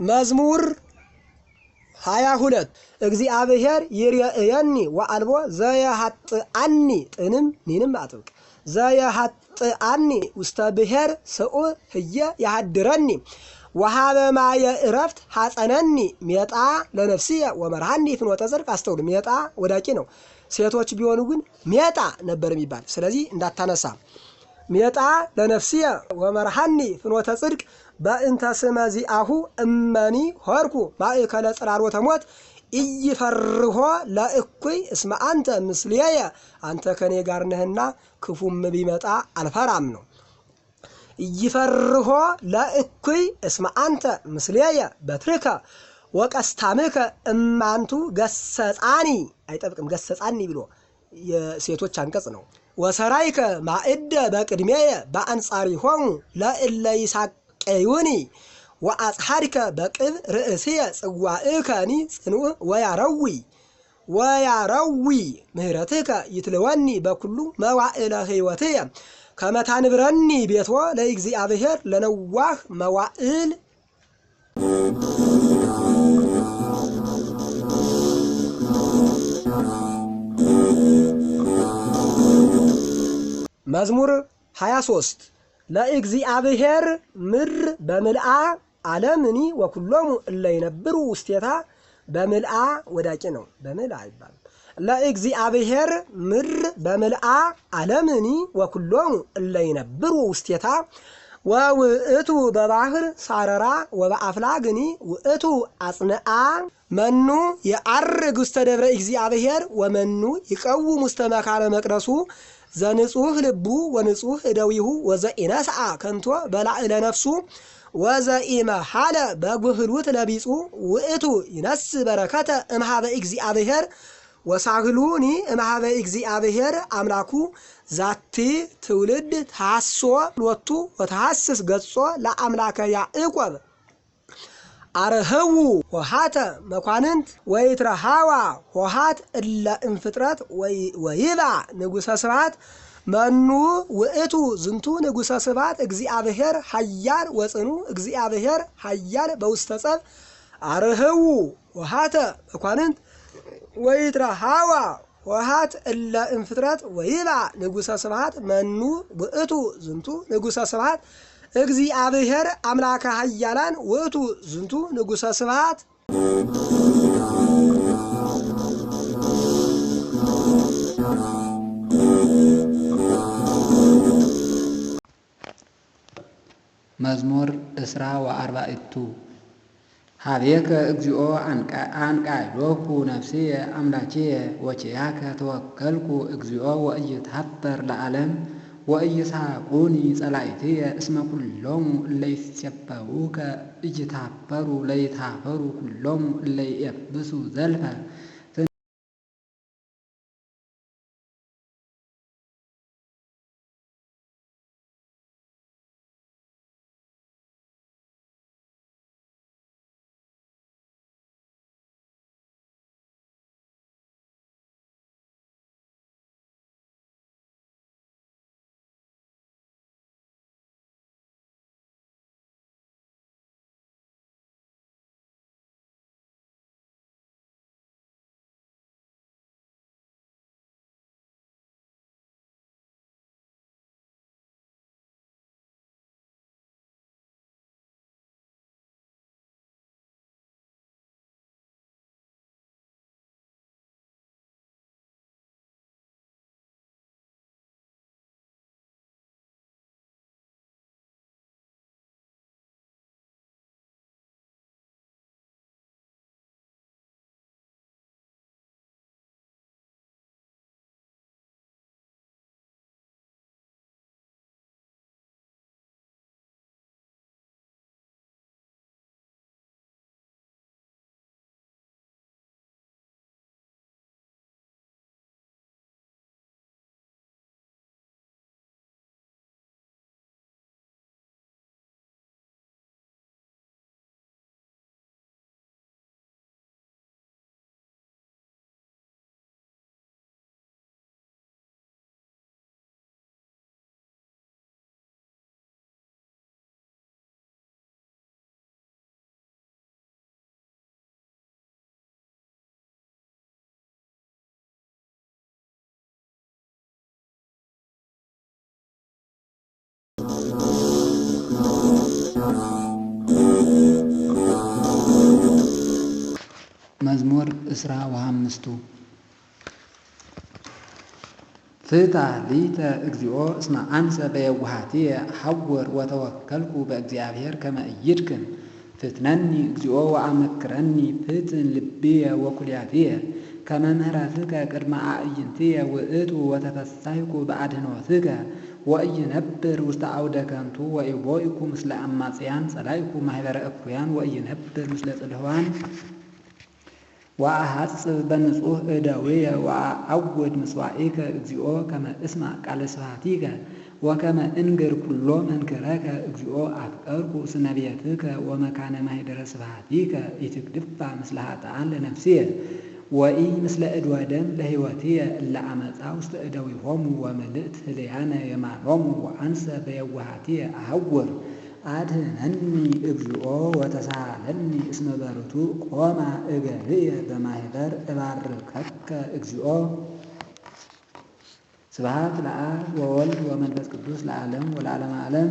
መዝሙር 22 እግዚአብሔር ይርየኒ ወአልቦ ዘየሐጥአኒ ጥንም ኒንም አጥብቅ ዘየሐጥአኒ ውስተ ብሔር ስኡ ህየ ያሐድረኒ ወሃበ ማየ ዕረፍት ሐጸነኒ ሜጣ ለነፍስየ ወመርሃኒ ፍኖተ ጽድቅ። አስተውሉ፣ ሜጣ ወዳቂ ነው። ሴቶች ቢሆኑ ግን ሜጣ ነበር የሚባል። ስለዚህ እንዳታነሳ። ሜጣ ለነፍስየ ወመርሃኒ ፍኖተ ጽድቅ በእንተ ስመ ዚአሁ እመኒ ሆርኩ ማእከለ ጽራሮተ ሞት ኢይፈርሆ ለእኩይ እስመ አንተ ምስሌየ። አንተ ከኔ ጋር ነህና ክፉም ቢመጣ አልፈራም ነው። ኢይፈርሆ ለእኩይ እስመ አንተ ምስሌየ በትርከ ወቀስታምከ እማንቱ ገሰጻኒ። አይጠብቅም፣ ገሰጻኒ ብሎ የሴቶች አንቀጽ ነው። ወሰራይከ ማእደ በቅድሜየ በአንጻሪሆሙ ለእለ ይሳቀዩኒ ወአጽሐድከ በቅብ ርእስየ ጽዋእከኒ ጽኑዕ ወያረዊ ምህረትከ ይትልወኒ በኩሉ መዋዕለ ሕይወትየ ከመ ታንብረኒ ቤትዎ ለእግዚአብሔር ለነዋህ መዋዕል። መዝሙር 23 ለእግዚአብሔር ምድር በምልአ ዓለምኒ ወኩሎሙ እለ ይነብሩ ውስቴታ። በምልአ ወዳቂ ነው፣ በምልአ ይባላል። ለእግዚአብሔር ምድር በምልአ ዓለምኒ ወኩሎሙ እለ ይነብሩ ውስቴታ ወውእቱ በባህር ሳረራ ወበአፍላግኒ ውእቱ አጽንአ። መኑ የዐርግ ውስተ ደብረ እግዚአብሔር ወመኑ ይቀውም ውስተ መካነ መቅደሱ ዘንጹህ ልቡ ወንጹህ እደዊሁ ወዘኢነስአ ከንቶ በላዕለ ነፍሱ ወዘኢመሐለ በጉህሉት ለቢጹ ውእቱ ይነስ በረከተ እምሃበ እግዚአብሔር ወሳህሉኒ እምሃበ እግዚአብሔር አምላኩ። ዛቲ ትውልድ ተሐሶ ሎቱ ወተሐስስ ገጾ ለአምላከ ያዕቆብ። አርህዉ ሆሃተ መኳንንት ወይትረሃዋ ሆሃት እለ እምፍጥረት ወይባ ንጉሠ ስብሐት። መኑ ውእቱ ዝንቱ ንጉሠ ስብሐት እግዚአብሔር ኃያል ወጽኑ እግዚአብሔር ኃያል በውስተ ጸብ። አርህዉ ሆሃተ መኳንንት ወይትረሃዋ ሆሃት እለ እምፍጥረት ወይባ ንጉሠ ስብሐት። መኑ ውእቱ ዝንቱ ንጉሠ ስብሐት እግዚአብሔር አምላከ ኃያላን ውእቱ ዝንቱ ንጉሠ ስብሐት። መዝሙር እስራ ወአርባዕቱ ሀቤከ እግዚኦ አንቃዕዶኩ ነፍስየ አምላኬየ ወኪያከ ተወከልኩ እግዚኦ ወኢይትኀፈር ለዓለም ወኢይስሐቁኒ ጸላእትየ እስመ ኩሎሙ እለ ይሴብሑከ ኢይትኀፈሩ ለይትኀፈሩ ኩሎሙ እለ ይኤብሱ ዘልፈ መዝሙር እስራ ወሐምስቱ ፍታ ሊተ እግዚኦ እስመ አንሰ በየዋሃትየ ሐወር ወተወከልኩ በእግዚአብሔር ከመ ኢይድክም ፍትነኒ እግዚኦ ወአመክረኒ ፍትን ልብየ ወኩልያትየ ከመ ምሕረትከ ቅድመ አዕይንትየ ውእቱ ወተፈሳይኩ በአድኅኖትከ ወኢይነብር ውስተ አውደ ከንቱ ወኢቦኢኩ ምስለ አማጽያን ጸላኢኩ ማኅበረ እኩያን ወኢይነብር ምስለ ጽልዋን ወአሐጽብ በንጹሕ እደውየ ወአዐውድ ምጽዋኢከ እግዚኦ ከመ እስማዕ ቃለ ስብሐቲከ ወከመ እንግር ኩሎ መንክረከ እግዚኦ አፍቀርኩ ስነ ቤትከ ወመካነ ማኅደረ ስብሐቲከ ኢትግድፋ ምስለ ኃጥኣን ለነፍስየ ወኢ ምስለ እድወ ደም ለሕይወትየ እለ አመፃ ውስተ እደዊሆሙ ወምልእት ህልያነ የማኖሙ ወአንሰ በየዋሃትየ አሐውር አድኅነኒ እግዚኦ ወተሳሃለኒ እስመ በርቱዕ ቆማ እገርየ በማኅበር እባርከከ እግዚኦ። ስብሐት ለአብ ወወልድ ወመንፈስ ቅዱስ ለዓለም ወለዓለመ ዓለም።